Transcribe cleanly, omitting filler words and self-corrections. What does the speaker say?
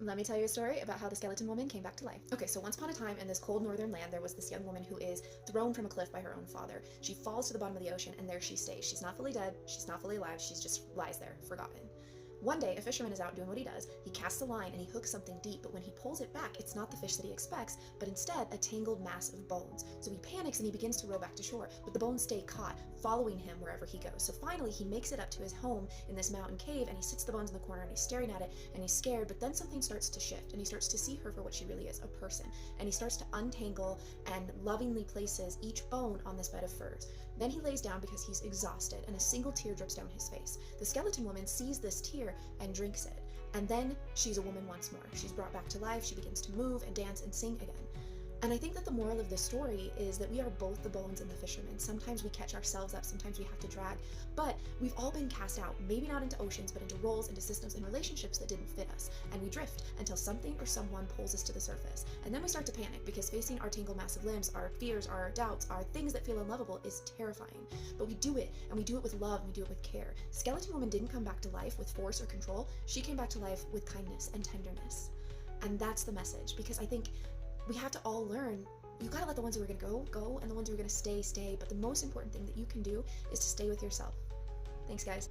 Let me tell you a story about how the skeleton woman came back to life. Okay, so once upon a time in this cold northern land, there was this young woman who is thrown from a cliff by her own father. She falls to the bottom of the ocean, and there she stays. She's not fully dead, she's not fully alive, she's just lies there, forgotten. One day, a fisherman is out doing what he does. He casts a line and he hooks something deep, but when he pulls it back, it's not the fish that he expects, but instead a tangled mass of bones. So he panics and he begins to row back to shore, but the bones stay caught, following him wherever he goes. So finally, he makes it up to his home in this mountain cave, and he sits the bones in the corner and he's staring at it and he's scared, but then something starts to shift and he starts to see her for what she really is, a person. And he starts to untangle and lovingly places each bone on this bed of furs. Then he lays down because he's exhausted, and a single tear drips down his face. The skeleton woman sees this tear and drinks it. And then she's a woman once more. She's brought back to life, she begins to move and dance and sing again. And I think that the moral of this story is that we are both the bones and the fisherman. Sometimes we catch ourselves up, sometimes we have to drag, but we've all been cast out, maybe not into oceans, but into roles, into systems and relationships that didn't fit us. And we drift until something or someone pulls us to the surface. And then we start to panic because facing our tangled mass of limbs, our fears, our doubts, our things that feel unlovable is terrifying. But we do it, and we do it with love, and we do it with care. Skeleton Woman didn't come back to life with force or control. She came back to life with kindness and tenderness. And that's the message, because I think we have to all learn, you gotta let the ones who are gonna go, and the ones who are gonna stay. But the most important thing that you can do is to stay with yourself. Thanks, guys.